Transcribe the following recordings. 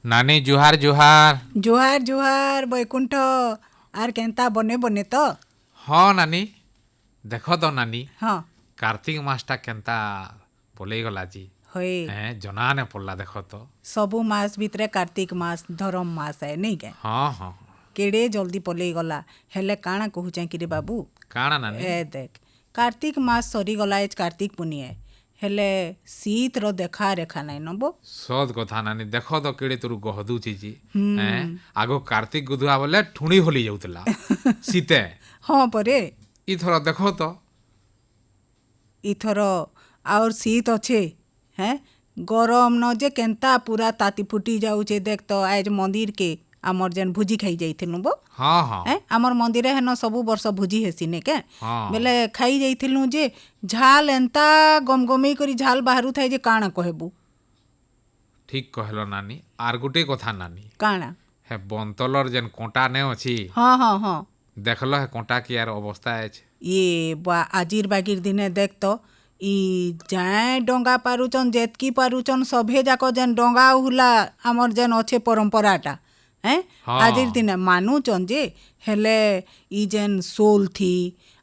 नानी जुहार जुहार। जुहार जुहार Baikunth are Kenta बने बने तो हाँ नानी देख तो नानी हाँ कार्तिक मासटा केंता पलई गला जी होए जना ने पड़ला देख तो सबु मास भितरे कार्तिक मास धरम मास है नहीं के हाँ हाँ केड़े जल्दी पलई गला हेले काଣା कहूचे कि रे बाबू काଣା नानी ए देख कार्तिक मास सरी गला एज कार्तिक पुनिए हेले शीत रो देखा रेखा नहीं नबो सद कथा नानी देख तो केड़े तोर गहदुची जी आगो कार्तिक गुधुआ बोले ठुणी होली जाउतला सीते हाँ परे इथर देख तो इथर और शीत अच्छे हैं गरम न जे केंता पूरा ताती फुटी जाऊचे देख तो आज मंदिर के आमर जेन भुजी खाई जाइथिलु बो हाँ हाँ हैं आमर मंदिर हेन सबु वर्ष भुजी हेसी ने के हाँ। बेले खाई जाइथिलु जे झाल एंता गमगमई करी झाल बाहरु थाई जे काଣା कहबू ठीक कहलो नानी आर गुटे कथा नानी काଣା हे बंतलर जेन कोंटा ने अछि हाँ हाँ हाँ देखलो हे कोंटा की यार अवस्था अछि ये बा आजिर बागिर दिने देख तो इ जाए डंगा पारुचन जेतकी पारुचन सभे जाक जेन डंगा हुला आमर जेन अच्छे परंपराटा हैं हाँ। आजिर दिने मानुचन जे हेले इ जेन सोल थी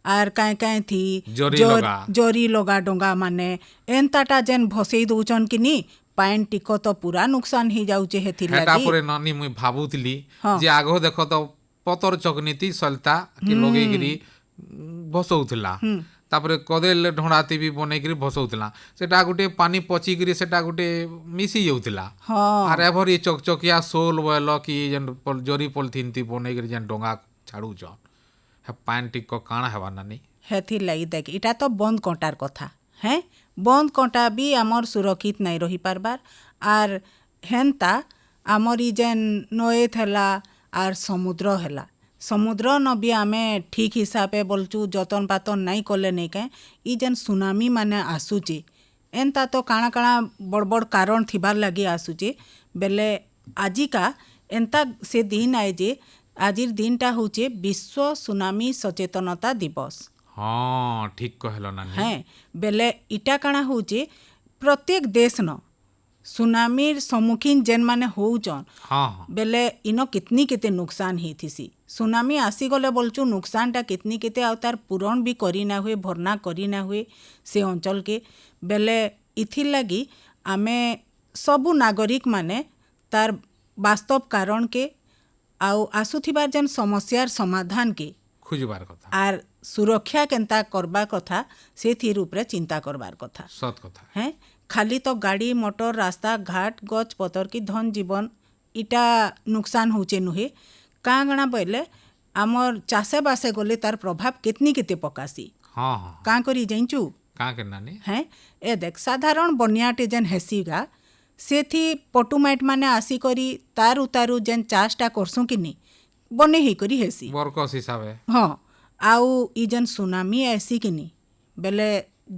आर काए काए थी जरी लगा डंगा माने एंताटा जेन भसई दउचन किनी पाइन टिको तो पूरा नुकसान ही जाउचे हेथिर हेटा लागी परे नानी मुई भाबुतली हाँ। जे आगो देखो तो पतर चकनीति सलता कि लगेगिरी भसौथला तापरे कदेल ढोणाती भी बनेगिरी भसौथला सेटा गुटे पानी पचिगिरी सेटा गुटे मिसी जाउथला हाँ आर एभर ये चकचकिया सोल बोल कि जेन जरी पॉलिथिन ती बनेगिरी जेन डोंगा छाड़ुचन हे पाइन टिको काଣା हेबा नानी हेथिर लगी देख इटा तो बंद कंटार कथा हैं बंद कंटा भी आमर सुरक्षित नहीं रही पारबार आर हेन्ता आमर इ जेन नए थेला आर समुद्र हेला समुद्र न भी आमे ठीक हिसाबे बोलचु जतन पातन नहीं कले नहीं के इ जेन सुनामी माने आसुची एंता तो काଣା काଣା बड़ बड़ कारण थिबार लगी आसुची बेले आजिका एंता से दिन आए जे आजिर दिनटा होचे विश्व सुनामी सचेतनता दिवस हाँ ठीक कहलो नानी हैं बेले इटा काଣା होचे प्रत्येक देश न सुनामीर सम्मुखीन जेन माने होउचन हाँ हाँ बेले इनो कितनी केते नुकसान ही थीसी सुनामी आसी गले बोलचु नुकसानटा कितनी केते आ तार पूरण भी करी ना हुए भरना करी ना हुए से अंचल के बेले इथिर लगी आमे सबु नागरिक माने तार वास्तव कारण के आउ आसुथिबार जेन समस्यार समाधान के खुजबार कथा आर सुरक्षा केंता करबार कथा से थी रूपरे चिंता करबार कथा सत कथा हैं खाली तो गाड़ी मोटर रास्ता घाट गच पतर की धन जीवन इटा नुकसान होचे नुहे काँ गणा बोले आमर चाषे बासे गले तार प्रभाव कितनी केते पकासी हाँ हाँ काँ करी जाइचु काँ के नानी हैं ए देख साधारण बनियाटे जेन हेसीगा से थी पटुमाइट माने आसी करी तार उतारू जेन चाषटा करसुं किनी बने ही करी हेसी बरकस हिसाबे हाँ आउ इ जेन सुनामी ऐसी किनी बेले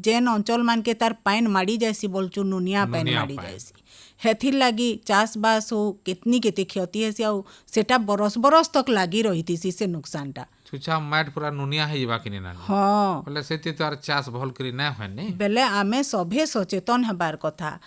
जेन अंचल मान के तार पाइन माड़ी जायसी बोलचु नुनिया पाइन माड़ी जायसी हेथिर लागी चाष बास हो कितनी केते क्षति हेसी आउ सेटा बरस बरस तक लागी रहिथिसी से नुकसानटा छुछा माइट पूरा नुनिया हे जिबा किनी नानी हाँ बोले सेति तो आर चाष भल करी ना होय नी बेले आमे सभे सचेतन हेबार कथा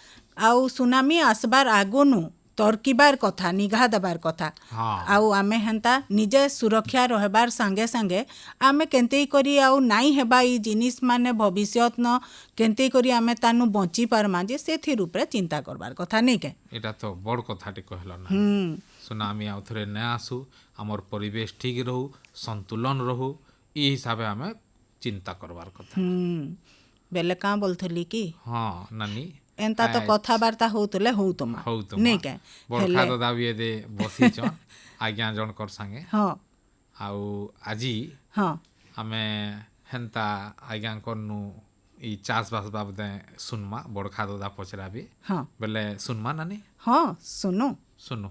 आउ सुनामी आसबार आगुनु तर्किबार कथा निघा देबार कथा हाँ आउ आमे हेन्ता निजे सुरक्षा रहबार संगे संगे आमे केंते करी आउ नाई हेबा ई जिनिस माने भविष्यत न केंते करी आमे तानु बंची पारमा जे सेथि रूपरे चिंता करबार कथा नहीं के एटा तो बड़ कथाटी कहलो ना सुनामी आउ थरे न आसु हमर परिवेश ठीक रहू संतुलन रहू ई हिसाबे हमें चिंता करबार कथा बेले काँ बोलथली कि हाँ नानी ଏନ୍ତା ତ କଥାବାର୍ତ୍ତା ହଉଥିଲେ ହଉତମା ନାଇଁ କେ ବଡ଼ଖା ଦାଦା ବି ଏଦେ ବସିଛନ୍ ଆଜ୍ଞା ଜଣକର ସାଙ୍ଗେ ହଁ ଆଉ ଆଜି ହଁ ଆମେ ହେନ୍ତା ଆଜ୍ଞାଙ୍କରନୁ ଇ ଚାଷବାସ ବାବଦେ ଶୁନ୍ମା ବଡ଼ଖା ଦାଦା ପଚରାବି ହଁ ବେଲେ ଶୁନ୍ମା ନାନି ହଁ ଶୁନୁ ଶୁନୁ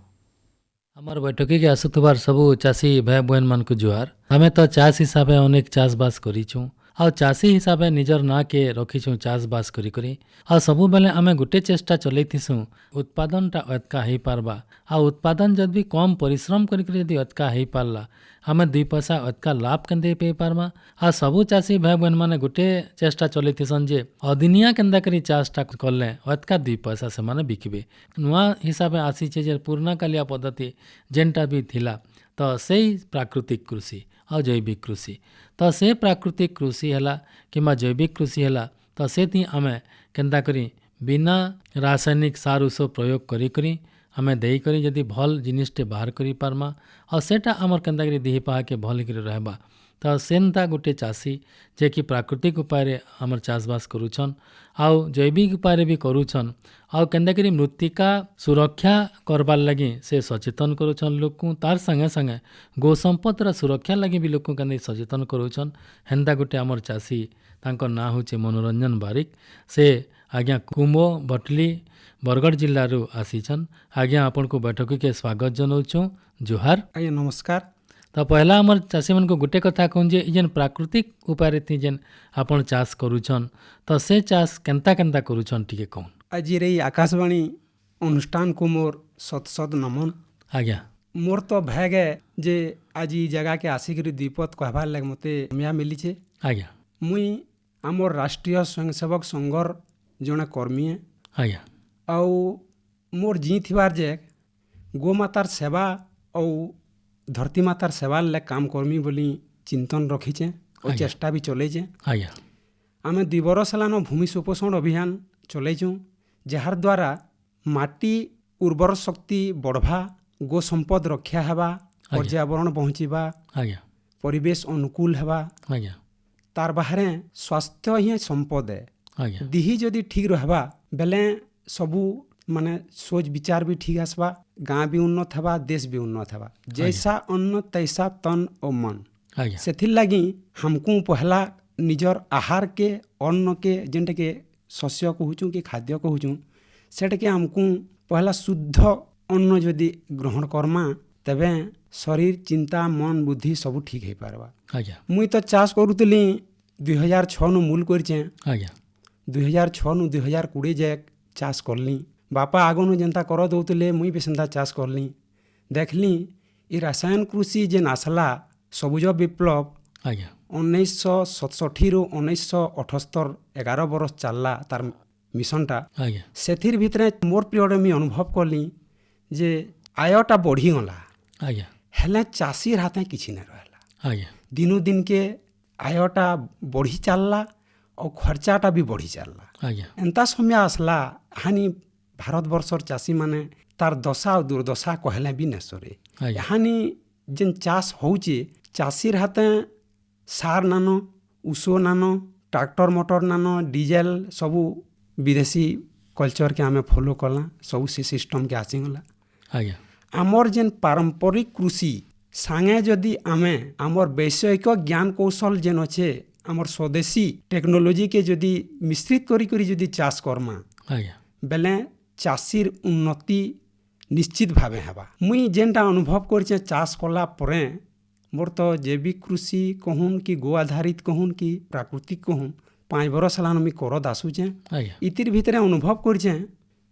আমার বৈঠকে আসুবার সবু চাষী ভাই বোন মানুষ জুয়ার আমি তো চাষ হিসাবে অনেক চাষবাস করিছু ଆଉ ଚାଷୀ ହିସାବେ ନିଜର ନାଁକେ ରଖିଛୁଁ ଚାଷବାସ କରି ଆଉ ସବୁବେଲେ ଆମେ ଗୋଟେ ଚେଷ୍ଟା ଚଲେଇଥିସୁଁ ଉତ୍ପାଦନଟା ଅତକା ହେଇପାରବା ଆଉ ଉତ୍ପାଦନ ଯଦି ବି କମ୍ ପରିଶ୍ରମ କରିକି ଯଦି ଅତକା ହେଇପାରିଲା ଆମେ 2 ପଇସା ଅତକା ଲାଭ କେନ୍ତା ପାଇପାରମା ଆଉ ସବୁ ଚାଷୀ ଭାଇ ବହନମାନେ ଗୋଟେ ଚେଷ୍ଟା ଚଲେଇଥିସନ୍ ଯେ ଅଦିନିଆ କେନ୍ତା କରି ଚାଷଟା କଲେ ଅତକା 2 ପଇସା ସେମାନେ ବିକିବେ ନୂଆ ହିସାବେ ଆସିଛେ ଯେ ପୁରୁଣା କାଳିଆ ପଦ୍ଧତି ଯେନ୍ଟା ବି ଥିଲା ତ ସେଇ ପ୍ରାକୃତିକ କୃଷି ଆଉ ଜୈବିକ କୃଷି ତ ସେ ପ୍ରାକୃତିକ କୃଷି ହେଲା କିମ୍ବା ଜୈବିକ କୃଷି ହେଲା ତ ସେଠି ଆମେ କେନ୍ତା କରି ବିନା ରାସାୟନିକ ସାର ଉଷ ପ୍ରୟୋଗ କରି ଆମେ ଦେଇକରି ଯଦି ଭଲ୍ ଜିନିଷଟେ ବାହାର କରିପାରମା ଆଉ ସେଟା ଆମର କେନ୍ତା କରି ଦିହି ପାହାକେ ଭଲ କରି ରହିବା ତ ସେନ୍ତା ଗୋଟେ ଚାଷୀ ଯେ କି ପ୍ରାକୃତିକ ଉପାୟରେ ଆମର ଚାଷବାସ କରୁଛନ୍ ଆଉ ଜୈବିକ ଉପାୟରେ ବି କରୁଛନ୍ ଆଉ କେନ୍ତା କରି ମୃତ୍ତିକା ସୁରକ୍ଷା କରବାର୍ ଲାଗି ସେ ସଚେତନ କରୁଛନ୍ ଲୋକଙ୍କୁ ତାର ସାଙ୍ଗେ ସାଙ୍ଗେ ଗୋ ସମ୍ପଦର ସୁରକ୍ଷା ଲାଗି ବି ଲୋକଙ୍କୁ କେନ୍ତା ସଚେତନ କରୁଛନ୍ ହେନ୍ତା ଗୋଟେ ଆମର ଚାଷୀ ତାଙ୍କର ନାଁ ହେଉଛି ମନୋରଞ୍ଜନ ବାରିକ ସେ ଆଜ୍ଞା କୁମ୍ଭ ବଟଲି ବରଗଡ଼ ଜିଲ୍ଲାରୁ ଆସିଛନ୍ ଆଜ୍ଞା ଆପଣଙ୍କୁ ବୈଠକକେ ସ୍ୱାଗତ ଜଣାଉଛୁ ଜୁହାର ଆଜ୍ଞା ନମସ୍କାର ତ ପହିଲା ଆମର ଚାଷୀମାନଙ୍କୁ ଗୋଟେ କଥା କହୁନ୍ ଯେ ଯେନ୍ ପ୍ରାକୃତିକ ଉପାୟରେ ଯେନ୍ ଆପଣ ଚାଷ କରୁଛନ୍ ତ ସେ ଚାଷ କେନ୍ତା କେନ୍ତା କରୁଛନ୍ ଟିକେ କହୁନ୍ ଆଜିର ଏଇ ଆକାଶବାଣୀ ଅନୁଷ୍ଠାନକୁ ମୋର ସତ ସତ ନମନ ଆଜ୍ଞା ମୋର ତ ଭାଗେ ଯେ ଆଜି ଇ ଜାଗାକେ ଆସିକିରି ଦ୍ୱିପଦ କହିବାର୍ ଲାଗି ମୋତେ ସମୟ ମିଳିଛେ ଆଜ୍ଞା ମୁଇଁ ଆମର ରାଷ୍ଟ୍ରୀୟ ସ୍ୱୟଂସେବକ ସଂଘର ଜଣେ କର୍ମୀ ଆଜ୍ଞା ଆଉ ମୋର ଜି ଥିବାର ଯେ ଗୋମାତାର ସେବା ଆଉ ଧରତୀ ମାତାର ସେବାର ଲାଗି କାମ କର୍ମୀ ବୋଲି ଚିନ୍ତନ ରଖିଛେ ଆଉ ଚେଷ୍ଟା ବି ଚଲେଇଛେ ଆଜ୍ଞା ଆମେ 2 ବରଷ ହେଲାନ ଭୂମି ସୁପୋଷଣ ଅଭିଯାନ ଚଲେଇଛୁଁ ଯାହାର ଦ୍ୱାରା ମାଟି ଉର୍ବର ଶକ୍ତି ବଢ଼ବା ଗୋ ସମ୍ପଦ ରକ୍ଷା ହେବା ପର୍ଯ୍ୟାବରଣ ପହଞ୍ଚିବା ଆଜ୍ଞା ପରିବେଶ ଅନୁକୂଳ ହେବା ଆଜ୍ଞା ତାର ବାହାରେ ସ୍ୱାସ୍ଥ୍ୟ ହିଁ ସମ୍ପଦ ଆଜ୍ଞା ଦିହି ଯଦି ଠିକ୍ ରହେବା ବେଲେ ସବୁ ମାନେ सोच विचार भी ठीक आसवा गाँ भी उन्नत हेबा देश भी उन्नत हेबा जैसा अन्न तैसा तन और मन ଆଜ୍ଞା ସେଥିର୍ ଲାଗି हमकू पहला निजर आहार के अन्न के जेनटा के शस्य कहूँ कि खाद्य कहूँ सेटा के हमकू पहला शुद्ध अन्न जदि ग्रहण करमा तेबे शरीर चिंता मन बुद्धि सब ठीक हो पारबा ଆଜ୍ଞା मुई तो चाष करूली 2006 नु मूल करछे ଆଜ୍ଞା 2006 नु 2020 जाए चाष करली बापा आगनु जेन्ता कर दौले मुई भी सेन्ता चाष करली देखली ये रासायन कृषि जेन आसला सबुज विप्लव ଆଜ୍ଞା 1967 ରୁ 1978 11 बरस चलला तार मिशनटा ଆଜ୍ଞା ସେଥିर भितरे मोर पिरियड में अनुभव करली जे आयटा बढ़ीगला ଆଜ୍ଞା हेले चाषीर हाथे किछि नहीं रहला ଆଜ୍ଞା दिनू दिन के आयटा बढ़ी चलला और खर्चाटा भी बढ़ी चलला ଆଜ୍ଞା एंता समय आसला हानि भारतवर्षर चाषी माने तार दशा और दुर्दशा कहले भी न सरे ଆଜ୍ଞା हानि जेन चाष होचे चाषीर हाथे सार नानो उषो नानो ट्रैक्टर मोटर नानो डीजेल सबू विदेशी कल्चर के आमे फॉलो कला सब से सिस्टम के आसीगला ଆଜ୍ଞା आमर जेन पारंपरिक कृषि सांगे जदि आमे आमर वैषयिक ज्ञान कौशल जेन अच्छे आमर स्वदेशी टेक्नोलॉजी के जदि मिश्रित करी करी जदि चाष करमा ଆଜ୍ଞା बेले चाषीर उन्नति निश्चित भावे हेबा मुई जेनटा अनुभव करछे चाष कला परे मोर तो जैविक कृषि कहून कि गो आधारित कहून कि प्राकृतिक कहून 5 बरस हेलान मुई करद आसुचे ଆଜ୍ଞା इतिर भितरे अनुभव करछे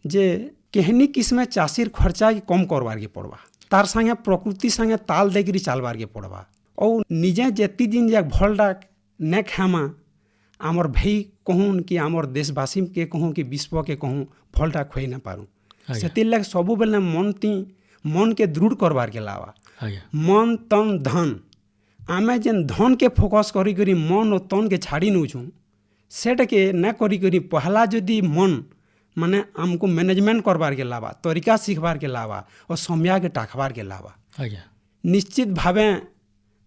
जे केहनी किस्मे चाषीर खर्चा कम करबार के पड़वा तार संगे प्रकृति संगे ताल देकरी चलबार के पड़वा और निजे जेती दिन जे भलडा ने खामा आमर भाई कहून कि आमर देशवासी के कहूँ कि विश्व के कहूँ फलटा खुई ना पारूँ से लगे सबू बेले मन के दृढ़ करबार के लावा ଆଜ୍ଞା मन तन धन आमे जेन धन के फोकस करी करी मन और तन के छाड़ी नौछूँ सेटा के न करी करी पहला जदि मन माने हमको मैनेजमेंट करबार के लावा तरीका सीखबार के लावा और समय के टाखबार के लावा ଆଜ୍ଞା निश्चित भावे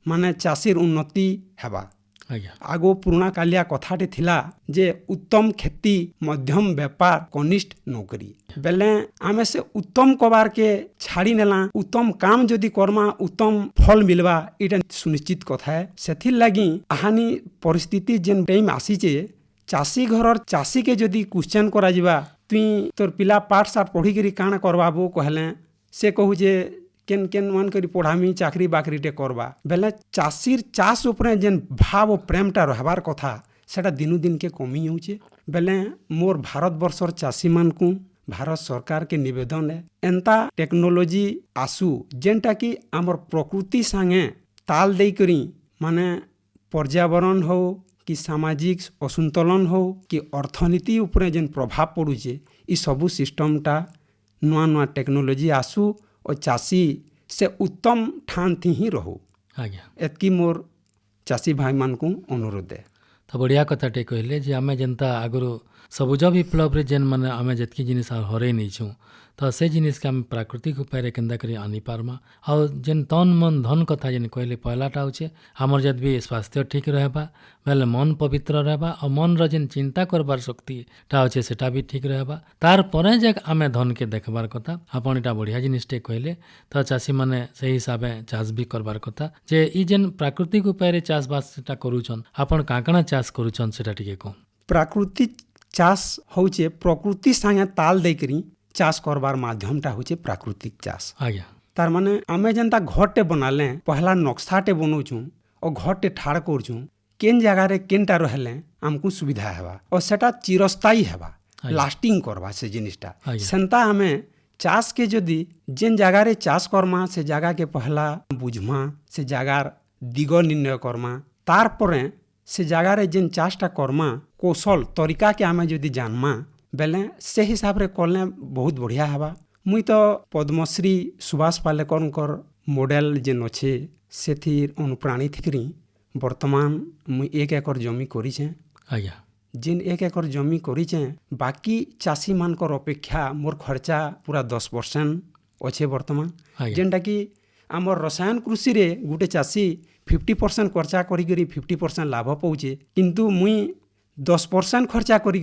माने चाषीर उन्नति हेबा ଆଜ୍ଞା ଆଗ ପୁରୁଣା କାଲିଆ କଥାଟେ ଥିଲା ଯେ ଉତ୍ତମ କ୍ଷତି ମଧ୍ୟମ ବେପାର କନିଷ୍ଠ ନୌକରୀ ବେଲେ ଆମେ ସେ ଉତ୍ତମ କବାରକେ ଛାଡ଼ି ନେଲା ଉତ୍ତମ କାମ ଯଦି କର୍ମା ଉତ୍ତମ ଫଳ ମିଲବା ଏଇଟା ସୁନିଶ୍ଚିତ କଥା ହେ ସେଥିର୍ ଲାଗି ଆହାନି ପରିସ୍ଥିତି ଯେନ୍ ଟାଇମ୍ ଆସିଛେ ଚାଷୀ ଘରର ଚାଷୀକେ ଯଦି କ୍ୱେଶ୍ଚନ୍ କରାଯିବା ତୁଇ ତୋର ପିଲା ପାଠ ସାଠ ପଢ଼ିକିରି କାଣା କରବାବୁ କହିଲେ ସେ କହୁଛେ କେନ୍ କେନ୍ ମାନ କରି ପଢ଼ାମି ଚାকরি ବାকরিଟେ କରବା ବେଲେ ଚାଷୀର ଚାଷ ଉପରେ ଯେନ୍ ଭାବ ଓ ପ୍ରେମଟା ରହିବାର କଥା ସେଟା ଦିନୁ ଦିନକେ କମି ଯାଉଛେ ବେଲେ ମୋର ଭାରତବର୍ଷର ଚାଷୀମାନଙ୍କୁ ଭାରତ ସରକାରକେ ନିବେଦନ है ଏନ୍ତା ଟେକ୍ନୋଲୋଜି ଆସୁ ଯେନ୍ଟା କି ଆମର ପ୍ରକୃତି ସାଙ୍ଗେ ତାଲ ଦେଇକରି ମାନେ पर्यावरण हो कि सामाजिक असंतुलन हो कि अर्थनीति उपरे जेन प्रभाव पड़ुचे ई सबू सिस्टमटा नुआ नुआ टेक्नोलोजी आसू और चाषी से उत्तम ठान थी ही रहो ଆଜ୍ଞା एतकी मोर चाषी भाई मान को अनुरोध है। ତ ବଢ଼ିଆ କଥାଟେ କହିଲେ ଯେ ଆମେ ଯେନ୍ତା ଆଗରୁ ସବୁଜ ବିପ୍ଳବରେ ଯେନ୍ ମାନେ ଆମେ ଯେତ୍କି ଜିନିଷ ହରେଇ ନେଇଛୁଁ ତ ସେ ଜିନିଷକେ ଆମେ ପ୍ରାକୃତିକ ଉପାୟରେ କେନ୍ତା କରି ଆନିପାର୍ମା ଆଉ ଯେନ୍ ତନ୍ ମନ୍ ଧନ୍ କଥା ଯେନ୍ କହିଲେ ପହଲାଟା ହଉଛେ ଆମର ଯଦି ବି ସ୍ୱାସ୍ଥ୍ୟ ଠିକ୍ ରହିବା ବେଲେ ମନ ପବିତ୍ର ରହିବା ଆଉ ମନର ଯେନ୍ ଚିନ୍ତା କରବାର ଶକ୍ତିଟା ଅଛେ ସେଟା ବି ଠିକ୍ ରହିବା ତାର ପରେ ଯେ ଆମେ ଧନକେ ଦେଖବାର କଥା ଆପଣ ଏଟା ବଢ଼ିଆ ଜିନିଷଟେ କହିଲେ ତ ଚାଷୀମାନେ ସେହି ହିସାବେ ଚାଷ ବି କରବାର କଥା ଯେ ଇ ଯେନ୍ ପ୍ରାକୃତିକ ଉପାୟରେ ଚାଷବାସଟା କରୁଛନ୍ ଆପଣ କାଣା କାଣା ଚାଷ କରୁଛନ୍ ସେଟା ଟିକେ କହ। प्राकृतिक चाष होचे प्रकृति संगे ताल देकरी चाष करबार माध्यमटा होचे प्राकृतिक चाष ଆଜ୍ଞା तार माने आमे जेनता घरटे बनाले पहला नक्शाटे बनौछूँ और घरटे ठाड़ करछूँ केन जगह रे केनटा रहले हमको सुविधा हेबा और सेटा चिरस्थायी हेबा लास्टिंग करबा से जिनिसटा ଆଜ୍ଞା सेंता आमे चाष के जदि जेन जगह रे चाष करमा से जगह के पहला बुझमा से जगह दिग निर्णय करमा तार परे से जगह रे जेन चाषटा करमा कौशल तरीका के आमे जदि जानमा बेले से हिसाब रे करले बहुत बढ़िया हेबा। मुई तो पद्मश्री सुभाष पालेकरकर मॉडल जेन अच्छे सेथिर अनुप्राणित करी वर्तमान मुई 1 एकड़ जमी करिछे ଆଜ୍ଞା जेन 1 एकड़ जमी करिछे बाकी चाषी मानकर अपेक्षा मोर खर्चा पूरा 10% अच्छे वर्तमान ଆଜ୍ଞା जेनटा कि आमर रसायन कृषि रे गुटे चाषी 50% खर्चा करी 50% लाभ पाउछे किंतु मुई 10% खर्चा करी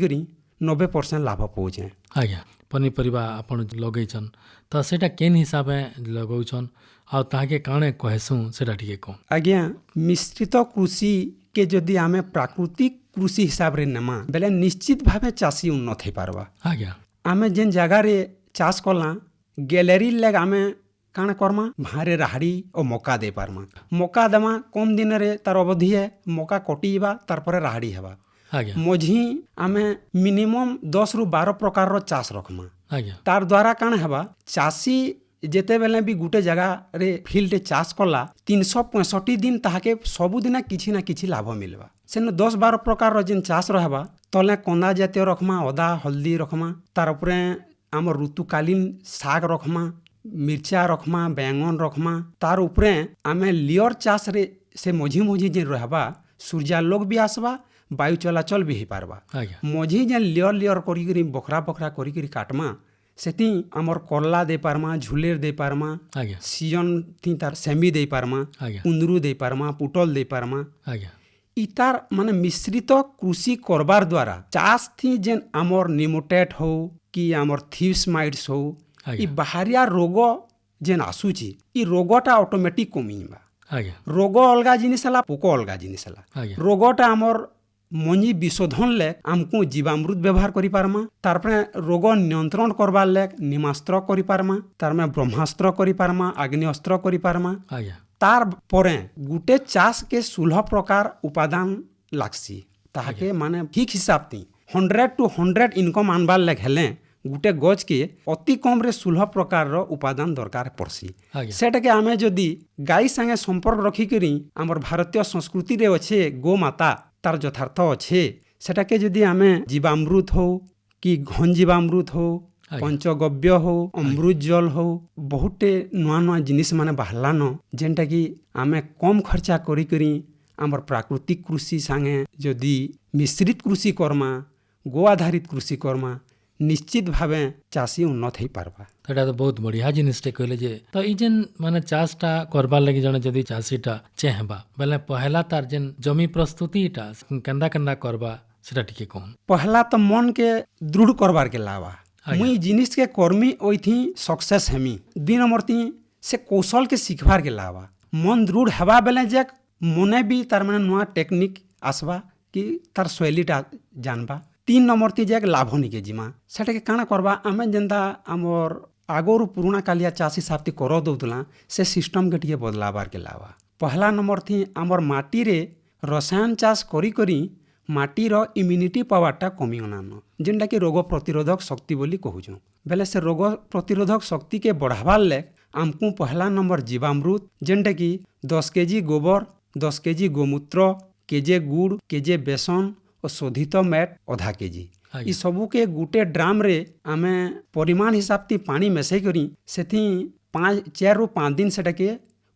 90% लाभ पाउछे। ଆଜ୍ଞା ପନିପରିବା ଆପଣ ଲଗେଇଛନ୍ ତ ସେଇଟା କେନ୍ ହିସାବେ ଲଗଉଛନ୍ ଆଉ ତାହାକେ କାଣା କହେସୁଁ ସେଟା ଟିକେ କହ। आज्ञा मिश्रित कृषि के जदि आमे प्राकृतिक कृषि हिसाब रे नमा बेले निश्चित भावे चाषी उन्नत हो पारबा। ଆଜ୍ଞା आमे जेन जगह रे चाष कला गैलरी लेग आमे काण करमा भारे राहड़ी और मौका दे पारमा मौका देमा कम दिन रे तार अवधि है मौका कटिबा तार परे राहड़ी हेबा ଆଜ୍ଞା मझी आमे मिनिमम 10 रु 12 प्रकार रो चाष रखमा ଆଜ୍ଞା तार द्वारा काण हेबा चाषी जेते बेले भी गुटे जगह रे फील्ड चाष कला 365 दिन ताहाके सबुदिन किछि ना किछि लाभ मिलबा सेन 10-12 प्रकार रो जेन चाष रहबा तले कंदा जातीय रखमा अदा हल्दी रखमा तार उपरे आम ऋतुकालीन साग रखमा मिर्चा रखमा बैंगन रखमा तार उपरे आमे लियर चाष रे से मझी मझी जेन रहबा सूर्यालोक भी आसबा वायु चलाचल भी हो पारबा ଆଜ୍ଞା मझी जेन लियर लियर करी बखरा बखरा करी काटमा सेति आमर करला दे पारमा झुलेर दे पारमा ଆଜ୍ଞା सीजन थी तार सेमी दे पारमा ଆଜ୍ଞା कुंदरू दे पारमा पुटल दे पारमा ଆଜ୍ଞା इतार माने मिश्रित कृषि करबार द्वारा चाष थी जेन आमर निमोटेट हो कि आमर थीव्स माइट्स हो ଆଜ୍ଞା इ बाहरिया रोग जेन आसुची इ रोगटा ऑटोमेटिक कमीबा ଆଜ୍ଞା रोग अलगा जिनिस हला पोक अलगा जिनिस हला ଆଜ୍ଞା रोगटा आमर मञी विशोधन ले आमको जीवामृत व्यवहार करि पारमा तार परे रोग नियंत्रण करबार ले निमास्त्र करि पारमा तार में ब्रह्मास्त्र करि पारमा आग्नेयास्त्र करि पारमा ଆଜ୍ଞା तार परे गुटे चाष के 16 प्रकार उपादान लागसी ताहाके माने ठीक हिसाब थी 100 to 100 इनकम आनबार ले हेले गुटे गज के अति कम रे 16 प्रकार रो उपादान दरकार पड़सी ଆଜ୍ଞା सेटा के आमे जदि गाय संगे संपर्क रखी करी हमर भारतीय संस्कृति रे अच्छे गो माता तार यथार्थ अच्छे सेटा के जदि आमे जीवामृत हो कि घन जीवामृत हो ଆଜ୍ଞା पंचगव्य हो अमृत जल हो बहुते नुआ नुआ जिनिस माने बाहलानो जेनटा कि आमे कम खर्चा करी करी हमर प्राकृतिक कृषि संगे जदि मिश्रित कृषि करमा गो आधारित कृषि करमा ନିଶ୍ଚିତ ଭାବେ ଚାଷୀ ଉନ୍ନତ ହେଇପାରବା। ତ ଏଇଟା ତ ବହୁତ ବଢ଼ିଆ ଜିନିଷଟେ କହିଲେ ଯେ ତ ଏଇ ଯେନ୍ ମାନେ ଚାଷଟା କରବାର୍ ଲାଗି ଜଣେ ଯଦି ଚାଷୀଟା ଚାହେଁବା ବେଲେ ପହେଲା ତାର ଯେନ୍ ଜମି ପ୍ରସ୍ତୁତିଟା କେନ୍ତା କେନ୍ତା କରବା ସେଟା ଟିକେ କହୁନ୍। ପହଲା ତ ମନ କେ ଦୃଢ଼ করবার কে লাবা ଆଜ୍ଞା। মুই জিনিস কে কর্মি ওইথি সকসেস হেমি। 2 নম্বর তি সে কৌশল কে শিখবার কে লাবা মন দৃঢ় হেবা বেলে যে মনে বি তার মানে নয়া টেকনিক আসবা কি তার শৈলীটা জানবা। 3 নম্বর তি যে লাভ নিকে জিমা সেটাকে কাଣା করবা আমি যেনতা আমর আগর পুরোনা কালিয়া চাষ হিসাব তি কর দৌতলা সে সিস্টম কে টিকে বদলাবার কে লাবা। পহলা নম্বর থি আমর মাটিরে রসায়ন চাষ করি করি ମାଟିର ଇମ୍ୟୁନିଟି ପାୱାରଟା କମି ଅନାନ ଯେନ୍ଟାକି ରୋଗ ପ୍ରତିରୋଧକ ଶକ୍ତି ବୋଲି କହୁଛୁଁ। ବେଲେ ସେ ରୋଗ ପ୍ରତିରୋଧକ ଶକ୍ତିକେ ବଢ଼ାବାର୍ ଲେ ଆମକୁ ପହଲା ନମ୍ବର ଜୀବାମୃତ ଯେନ୍ଟାକି 10 କେଜି ଗୋବର 10 କେଜି ଗୋମୂତ୍ର କେଜେ ଗୁଡ଼ କେଜେ ବେସନ ଓ ଶୋଧିତ ମ୍ୟାଟ୍ ଅଧା କେଜି ଇ ସବୁକେ ଗୁଟେ ଡ୍ରାମରେ ଆମେ ପରିମାଣ ହିସାବତି ପାଣି ମିଶାଇ କରି ସେଥି 4 ରୁ 5 ଦିନ ସେଟାକେ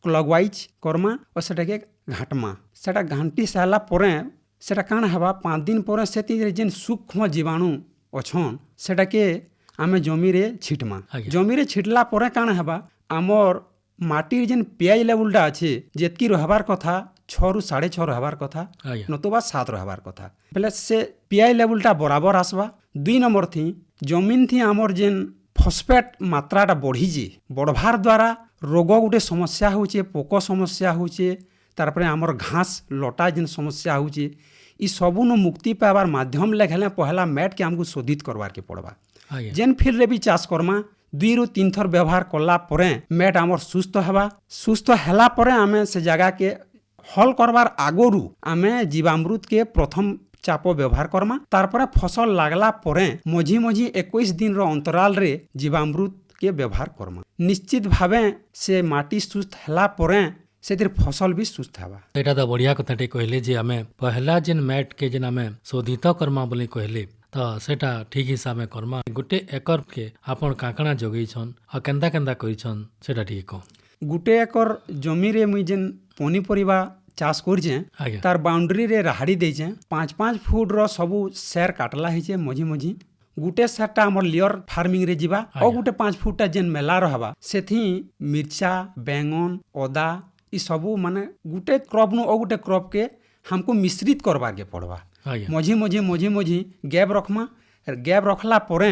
କ୍ଲଗୱାଇଜ୍ କର୍ମା ଓ ସେଟାକେ ଘାଣ୍ଟମା। ସେଟା ଘାଣ୍ଟି ସାରିଲା ପରେ সেটা কাଣା হেবা 5 দিন পরে সেটি যেন সূক্ষ্ম জীবাণু অছন সেটাকে আমি জমিরে ছিটমা। জমিরে ছিটলা পরে কাଣା হেবা আমর মাটির যেন পিএইচ লেভেলটা আছে যেতকি রহবার কথা 6 ରୁ 6.5 রহবার কথা নতুবা 7 রহবার কথা বেলে সে পিএইচ লেভেলটা বরাবর আসবা। 2 নম্বর থি জমিন থি আমর যেন ফসফেট মাত্রাটা বঢ়িছে বড়ভার দ্বারা রোগ গোটে সমস্যা হচ্ছে পোক সমস্যা হচ্ছে তারপরে আমার ঘাস লটা যেন সমস্যা হচ্ছে ই সবুন মুক্তি পাইবার মাধ্যম লেখলে পহলা ম্যাটকে আমକୁ শোধিত করবারকে পড়বা। যেন ফিল্ডরে বি চাষ করমা 2 ରୁ 3 থর ব্যবহার করলা পরে ম্যাট আমার সুস্থ হবা। সুস্থ হেলা পরে আমি সে জায়গাকে হল করবার আগরু আমি জীবামৃতকে প্রথম চাপ ব্যবহার করমা। তারপরে ফসল লাগলা পরে মঝি মঝি 21 দিনর অন্তরালরে জীবামৃতকে ব্যবহার করমা। নিশ্চিত ভাবে সে মাটি সুস্থ হেলা পরে ସେଥିରେ ଫସଲ ବି ସୁସ୍ଥ ହେବା। ଏଇଟା ତ ବଢ଼ିଆ କଥାଟେ କହିଲେ ଯେ ଆମେ ପହଲା ଯେନ୍ ମ୍ୟାଟ୍କେ ଯେନ୍ ଆମେ ଶୋଧିତ କର୍ମା ବୋଲି କହିଲେ ତ ସେଟା ଠିକ୍ ହିସାବେ କର୍ମା। ଗୋଟେ ଏକରକେ ଆପଣ କାଣା ଯୋଗେଇଛନ୍ ଆଉ କେନ୍ତା କେନ୍ତା କରିଛନ୍ ସେଟା ଟିକେ କହ। ଗୋଟେ ଏକର ଜମିରେ ମୁଇଁ ଯେନ୍ ପନିପରିବା ଚାଷ କରିଛେଁ ତାର ବାଉଣ୍ଡରୀରେ ରାହାଡ଼ି ଦେଇଛେଁ 5-5 ଫୁଟର ସବୁ ସେର କାଟଲା ହେଇଛେ ମଝି ମଝି। ଗୋଟେ ସେରଟା ଆମର ଲେୟର ଫାର୍ମିଂରେ ଯିବା ଆଉ ଗୋଟେ 5 ଫୁଟଟା ଯେନ୍ ମେଲା ରହବା ସେଠି ମିର୍ଚା ବେଙ୍ଗନ ଅଦା ଇ ସବୁ ମାନେ ଗୁଟେ କ୍ରପ नु ଆଉ ଗୁଟେ କ୍ରପ के हमको मिश्रित करबार के पड़वा। मझी मझी गैप रखमा। गैप रखला परे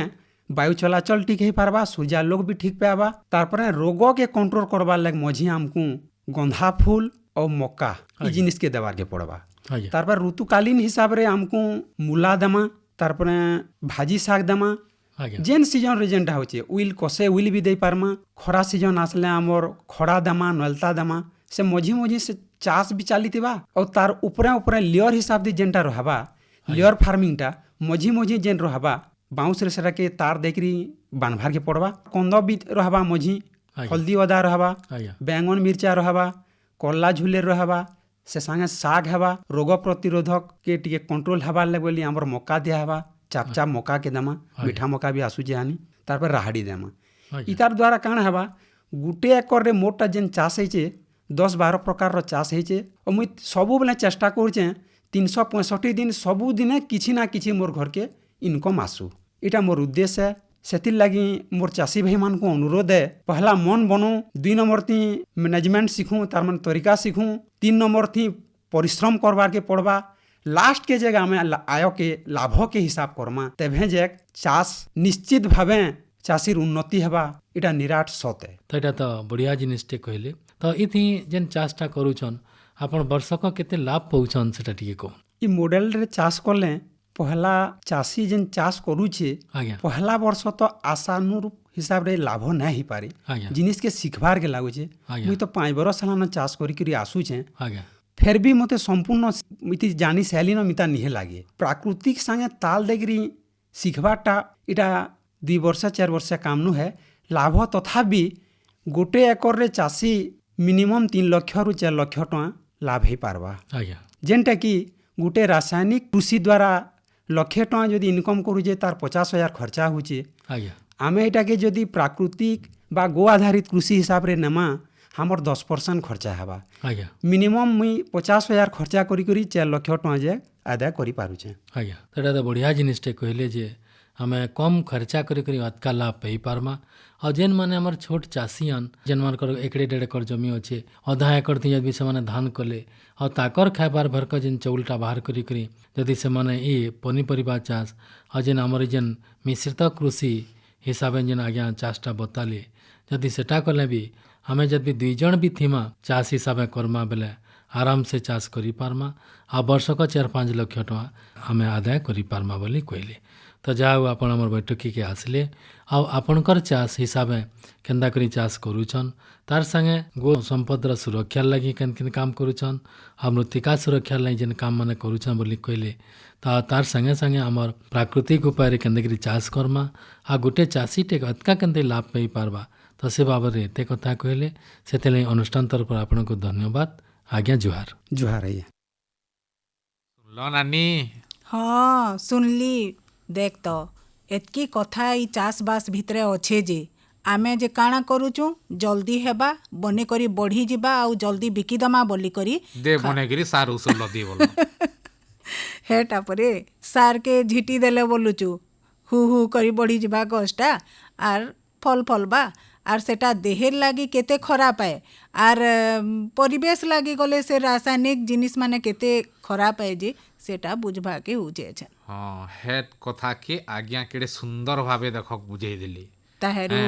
वायु चलाचल ठीक हो पारबा सूर्यालोक भी ठीक पाबा। तारपरे रोग के कंट्रोल करबार लग मझी हमको गंधा फूल और मक्का इ जिनिस के देवार के पड़वा। तारपर ऋतुकालीन हिसाब रे हमको मूला दमा तारपरे भाजी साग दमा जेन सीजन रे जेनटा होचे उइल कसे उइल भी दे पारमा। खरा सीजन आसले हमर खड़ा दमा नलता दमा से मझी मझी से चाष भी चलीथिबा और तार ऊपरे ऊपरे लेयर हिसाब दे जेनटा रहबा लेयर फार्मिंगटा मझी मझी जेन रहबा बाउंस रे सेटा के तार देखरी बांधबार के पड़वा। कंद भी रहबा मझी हल्दी अदा रहबा बैंगन मिर्चा रहबा कल्ला झुले रहबा से संगे साग हेबा। रोग प्रतिरोधक के टिके कंट्रोल हेबार ले बोली हमर मक्का दिया हेबा चाप चाप मक्का के दमा मीठा मक्का भी आसुचे हानि तार पर राहाड़ी देमा। इतार द्वारा काण हेबा गुटे एकर रे मोटा जेन चाष हेचे 10-12 प्रकार चाष हेचे और मुई सबु बेले चेष्टा करछे 365 दिन सबु दिने किछि ना किछि मोर घर के इनकम आसु। इटा मोर उद्देश्य है। सेतिल लगी मोर चाषी भाई मान को अनुरोध है पहला मन बनू 2 नंबर थी मैनेजमेंट सीखूं तार मन तरीका सीखूं 3 नंबर थी परिश्रम करवार के पड़वा। लास्ट के जगह में आय के लाभ के हिसाब करमा तेभे जे चाष निश्चित भावे चाषीर उन्नति हेबा इटा निराट सत है। तो एटा तो बढ़िया जिनिसटे कहले तो इथि जेन चाषटा करूछन आपण वर्षक केते लाभ पाउछन सेटा ठीक को। इ मॉडल रे चाष करले पहला चाषी जेन चाष करूछे पहला वर्ष तो आशानुरूप हिसाब रे लाभ ना ही पारे जिनिस के सिखबार के लागुछे। मुई तो 5 बरस सालाना चाष करी करी आसुछे फिर भी मते संपूर्ण मिति जानी शैली न मिता निहे लागे। प्राकृतिक संगे ताल देगरी सिखबाटा इटा 2 वर्ष 4 वर्ष काम नु है। लाभ तथापि गोटे एकर रे चाषी मिनिमम 3 लाख रु 4 लाख टका लाभ ही पारबा। जेनटा कि गोटे रासायनिक कृषि द्वारा लक्षे टका जदि इनकम करूजे तार 50,000 खर्चा होचे। आमे एटा के जदि प्राकृतिक बा गो आधारित कृषि हिसाब रे नेमा हमर 10% खर्चा हेबा। मिनिमम मुई 50,000 खर्चा करी करी 4 लाख टका जे आदाय करी पारुछे। एटा तो बढ़िया जिनिसटे कहले जे आमे कम खर्चा करी अतका लाभ पाई पारमा। और जेन माने हमर छोट चाषीयन जेन मानकर 1.5 एकड़ जमी अच्छे अधा एकड़ थी जब से धान कले और ताकर खाइबार भरक जेन चौलटा बाहर करी जदि से माने ये पनीपरिया चाष और जेन आमर जेन मिश्रित कृषि हिसाब जेन आज्ञा चाषटा बताले जदि सेटा कले भी आमे जदि 2 जन भी थीमा चाष हिसाब करमा बेले आराम से चाष करी पारमा आ वर्षक 4-5 लाख टका आमे आदाय करी पारमा बोली कहले। तो जाओ आपण आमर बैठकी के आसले आपणकर चाष हिसाब केन्दा करी चाष करूछन तार संगे गो संपदर सुरक्षा लगी केन केन काम करूछन आ मृत्तिका सुरक्षा लगी जेन काम माने करूछन बोली कहले। तार संगे संगे आमर प्राकृतिक उपाय केन्दा करी चाष करमा आ गोटे चाषीटे अतका केन्ते लाभ पाई पारबा तो से बाबद एते कथा कहले से अनुष्ठान तरफ आपण को धन्यवाद। आज्ञा जुहार। जुहार आइए लो नानी हाँ सुनली देख तो एतकी कथा ई चाषबास भितरे अच्छे जे आमे जे काଣା करूचु जल्दी हेबा बने करी बढ़ी जिबा आउ जल्दी बिकिदमा बोली करी दे बनेगिरी सार उसूल लदी बोलो हेटा परे सार के झिटी देले बोलुचु हु करी बढ़ी जिबा गछटा आर फल फलबा आर सेटा देहेर लागी केते खराब है आर परिवेश लागी गले से रासायनिक जिनिस माने केते खराब है जे सेटा बुझबा के होजे छे। हाँ हेड कथा के आज्ञा केड़े सुंदर भावे देखक बुझेई देली ताहेरु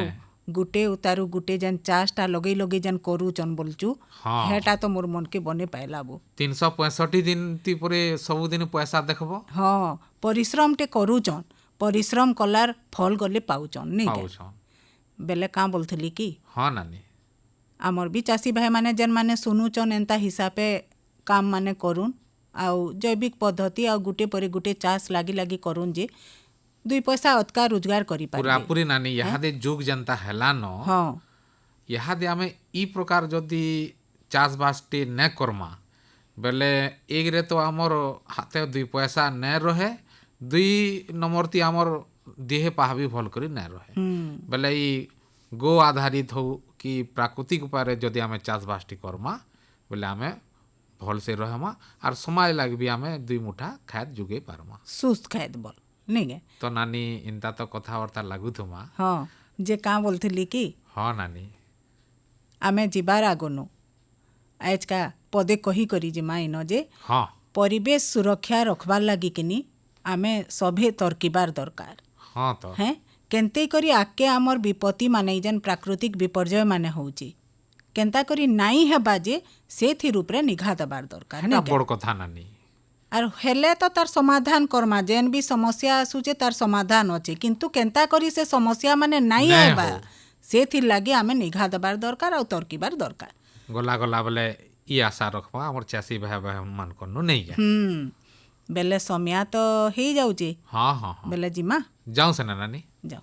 गुटे उतारू गुटे जन चाषटा लगे जन करूचन बोलचु हाँ। हेटा तो मोर मन के बने पाइला बो 365 दिन ती परे सब दिन पैसा देखबो हाँ परिश्रम टे करूचन परिश्रम कलार फल गले पाउचन नहीं के पाउछन बेले का बोलथली कि हाँ नानी आमर भी चाषी भाई माने जेन माने सुनुचन एंता हिसाबे काम माने करून आउ जैविक पद्धति आ गुटे परे गुटे चाष लागी करून जे 2 पैसा अतका रोजगार करी पूरा पारे। पूरी नानी यहादे जुग जनता हैला न हाँ यहादे आमे ई प्रकार जदि चाष बास टे न करमा बेले एक रे तो आमर हाथे 2 पैसा न रहे 2 नंबर ती आमर देह पाह भी भल करी न रहे बेले ई गो आधारित हो कि प्राकृतिक उपाय जदि आमे चाष बास टी करमा बेले आमे भल से रहमा आर समाज लाग भी आमे 2 मुठा खाद जुगे पारमा सुस्त खाद बोल नहीं गे तो नानी इनता तो कथाबार्ता लागू थुमा हाँ जे का बोलथली कि हाँ नानी आमे जिबार आगनु आज का पदे कही करी जे माइन जे हाँ परिवेश सुरक्षा रखबार लागी किनी आमे सभे तरकीबार दरकार हाँ तो हैं केनते करी आके आमर विपत्ति माने जेन प्राकृतिक विपर्यय माने होउची केनता करी नाई हेबा जे सेथि रूपरे निघा दबार दरकार हेटा नहीं बड़ कथा नानी आर हेले तो तार समाधान करमा जेन भी समस्या आसुचे तार समाधान अच्छे किंतु केनता करी से समस्या माने नाई नहीं हेबा हो। सेथि लागी आमे निघा दबार दरकार और तरकीबार दरकार गला गला बोले ई आशा रखबा हमर चासी भाई बहन मान करनो नहीं है बेले समया तो ही जाउची हाँ हाँ हाँ बेले जिमा जाऊँ से ना नानी जाओ